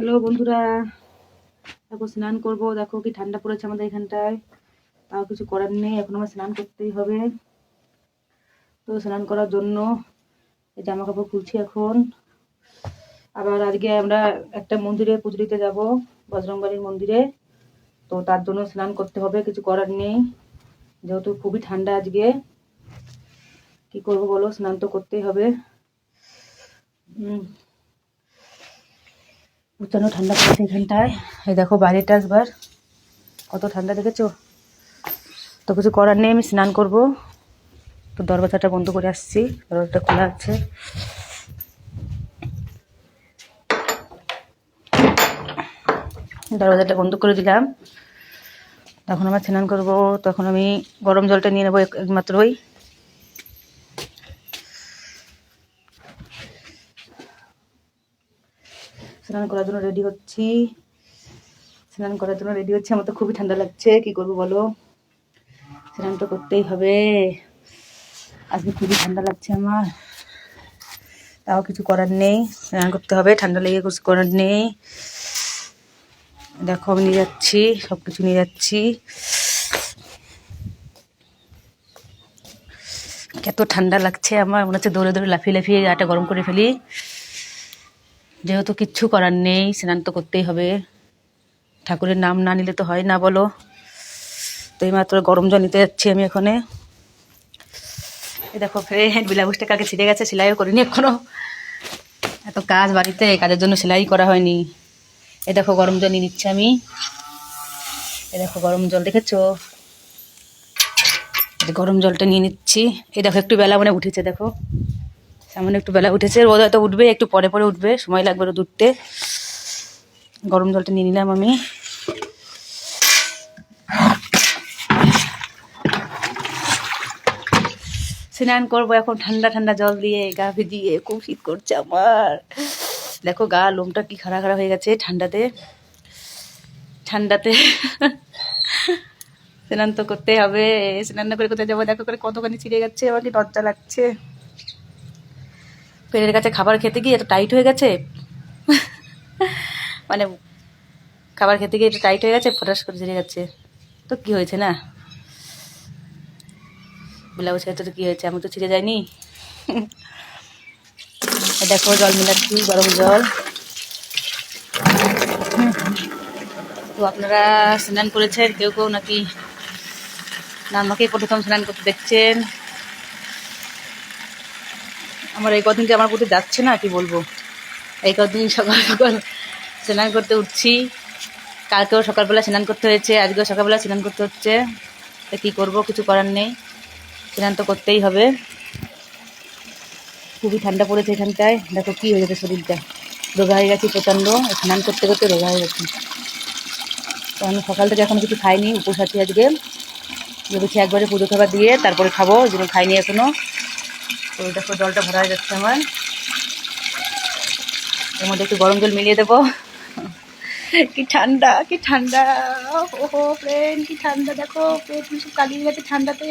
Hello বন্ধুরা, দেখো স্নান করব। দেখো কি ঠান্ডা পড়েছে আমাদের এখানটায়, তাও কিছু করার নেই, এখন আমার স্নান করতেই হবে। তো স্নান করার জন্য এই জামা কাপড় খুলছি এখন। আবার আজকে আমরা একটা মন্দিরে পুজো দিতে যাবো, বজরংবলীর মন্দিরে। তো তার জন্য স্নান করতে হবে, কিছু করার নেই, যেহেতু খুবই ঠান্ডা আজকে। কি করব বলো, স্নান তো করতেই হবে। প্রচন্ড ঠান্ডা পড়েছে এখানটায়। এই দেখো বাইরেটা একবার কত ঠান্ডা, দেখেছো? তো কিছু করার নেই, আমি স্নান করব। তো দরজাটা বন্ধ করে আসছি, দরজাটা খোলা আছে। দরজাটা বন্ধ করে দিলাম। তখন আমার স্নান করব। তখন আমি গরম জলটা নিয়ে নেবো একমাত্রই। স্নান করার জন্য রেডি হচ্ছি। আমার তো খুবই ঠান্ডা লাগছে, কি করবো বলো, স্নান তো করতেই হবে। আজকে খুবই ঠান্ডা লাগছে আমার, তাও কিছু করার নেই, স্নান করতে হবে। ঠান্ডা লেগে কিছু করার নেই। দেখো আমি নিয়ে যাচ্ছি, সবকিছু নিয়ে যাচ্ছি। এত ঠান্ডা লাগছে আমার, মনে হচ্ছে দৌড়ে দৌড়ে লাফিয়ে লাফিয়ে গাটা গরম করে ফেলি। যেহেতু কিচ্ছু করার নেই, স্নান তো করতেই হবে। ঠাকুরের নাম না নিলে তো হয় না বলো। তো এই মাত্র গরম জল নিতে যাচ্ছি আমি এখানে। এই দেখো ফ্রেন্ড, ব্লাউজটা কালকে ছিঁড়ে গেছে, সেলাইও করিনি এখনো। এত কাজ বাড়িতে, কাজের জন্য সেলাই করা হয়নি। এই দেখো গরম জল নিয়ে নিচ্ছি আমি। এই দেখো গরম জল, দেখেছো? গরম জলটা নিয়ে নিচ্ছি। এই দেখো একটু বেলা মানে উঠেছে, দেখো সামনে একটু বেলা উঠেছে। রোদ হয়তো উঠবে, একটু পরে পরে উঠবে, সময় লাগবে রোদ উঠতে। গরম জলটা নিয়ে নিলাম আমি। স্নান করবো এখন ঠান্ডা ঠান্ডা জল দিয়ে, গা ভিজিয়ে। খুব শীত করছে আমার, দেখো গা লোমটা কি খাড়া খাড়া হয়ে গেছে ঠান্ডাতে। ঠান্ডাতে স্নান তো করতে হবে। স্নান না করে কোথায় যাবো? দেখো করে কতখানি ছিঁড়ে যাচ্ছে, আমার কি লজ্জা লাগছে। পেটের কাছে খাবার খেতে গিয়ে এত টাইট হয়ে গেছে, মানে খাবার খেতে গিয়ে একটু টাইট হয়ে গেছে, ফটাস করে ছিঁড়ে যাচ্ছে। তো কি হয়েছে না, ব্লাউজ তো কি হয়েছে, আমি তো ছিঁড়ে যায়নি। দেখো জল মিলাচ্ছি, গরম জল। তো আপনারা স্নান করেছেন কেউ কেউ নাকি না আমাকে প্রথম স্নান করতে দেখছেন? আমার এই কদিনকে আমার প্রতি যাচ্ছে না, কি বলবো। এই কদিন সকাল সকাল স্নান করতে উঠছি। কালকেও সকালবেলা স্নান করতে হয়েছে, আজকেও সকালবেলা স্নান করতে হচ্ছে। তা কী করবো, কিছু করার নেই, স্নান তো করতেই হবে। খুবই ঠান্ডা পড়েছে এখানটায়। দেখো কী হয়ে গেছে শরীরটা, রোগা হয়ে গেছি প্রচণ্ড, স্নান করতে করতে রোগা হয়ে গেছি। তো আমি সকাল থেকে এখন কিছু খাইনি, উপোস আছি আজকে। ভেবেছি একবারে পুজো খাবার দিয়ে তারপরে খাবো, ওই জন্য খাইনি এখনো। তো দেখো জলটা ভরা হয়ে যাচ্ছে আমার, এর মধ্যে একটু গরম জল মিলিয়ে দেবো। কি ঠান্ডা, কি ঠান্ডা, ওহো ফ্রেন্ড, কি ঠান্ডা। দেখো পেট সব কালিয়ে গেছে ঠান্ডাতে,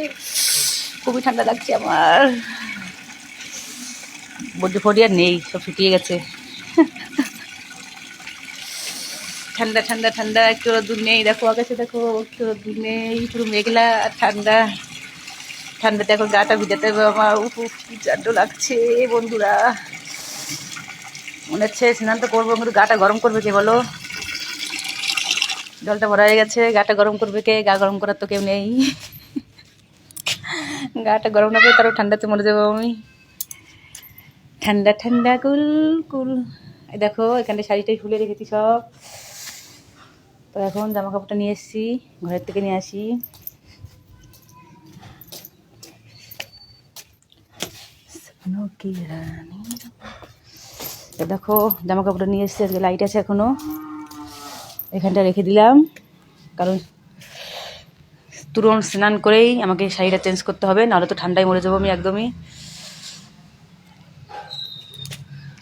খুবই ঠান্ডা লাগছে আমার। বডি ফডি আর নেই, সব শুকিয়ে গেছে। ঠান্ডা ঠান্ডা ঠান্ডা, একটু রোদ্দুর নেই। দেখো আকাশে দেখো, একটু রোদ্দুর নেই, পুরো মেঘলা আর ঠান্ডা। ঠান্ডাতে এখন গাটা ভিজাতে হবে আমার। উফ উফ, কি চান্ড লাগছে বন্ধুরা। মনে হচ্ছে স্নান তো করবো, কিন্তু গাটা গরম করবে কে বলো? জলটা ভরা হয়ে গেছে, গাটা গরম করবে কে? গা গরম করার তো কেউ নেই। গাটা গরম না করে তারও ঠান্ডাতে মরে যাবো আমি। ঠান্ডা ঠান্ডা কুল কুল। এই দেখো এখানে শাড়িটাই খুলে রেখেছি সব। তো এখন জামা কাপড়টা নিয়ে এসেছি, ঘরের থেকে নিয়ে আসি। দেখো জামা কাপড়টা নিয়ে এসেছি, আজকে লাইট আছে এখনো, এখানটা রেখে দিলাম। কারণ তুরন্ত স্নান করেই আমাকে শাড়িটা চেঞ্জ করতে হবে, নাহলে তো ঠান্ডায় মরে যাবো আমি একদমই।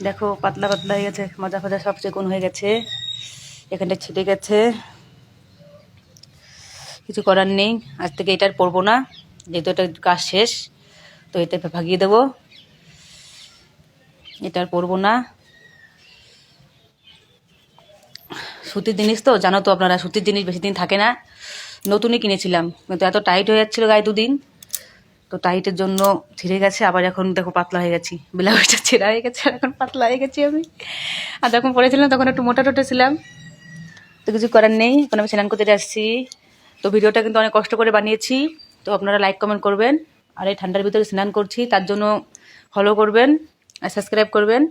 দেখো পাতলা পাতলা হয়ে গেছে, মাজা ফাজা সব চেকন হয়ে গেছে, এখানটা ছিটে গেছে। কিছু করার নেই, আজ থেকে এটার পরবো না, যেহেতু এটা কাজ শেষ। তো এটা ভাগিয়ে দেবো, এটা আর পরবো না। সুতির জিনিস তো জানো তো আপনারা, সুতির জিনিস বেশি দিন থাকে না। নতুনই কিনেছিলাম, কিন্তু এত টাইট হয়ে যাচ্ছিলো গায়ে দুদিন, তো টাইটের জন্য ছিঁড়ে গেছে। আবার এখন দেখো পাতলা হয়ে গেছি, ব্লাউজটা ছেঁড়া হয়ে গেছে, আর এখন পাতলা হয়ে গেছি আমি। আর যখন পরেছিলাম তখন একটু মোটা টোটা ছিলাম, তো কিছু করার নেই। এখন আমি স্নান করতে যাচ্ছি। তো ভিডিওটা কিন্তু অনেক কষ্ট করে বানিয়েছি, তো আপনারা লাইক কমেন্ট করবেন। আর এই ঠান্ডার ভিতরে স্নান করছি, তার জন্য ফলো করবেন আর সাবস্ক্রাইব করবেন।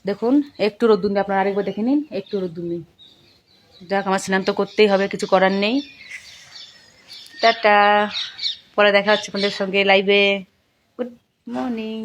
দেখুন একটু রোদ্দুর নেই, আপনারা আরেকবার দেখে নিন, একটু রোদ্দুর নেই। যাক, আমার স্নান তো করতেই হবে, কিছু করার নেই। টাটা, পরে দেখা হচ্ছে আপনাদের সঙ্গে লাইভে। Good morning.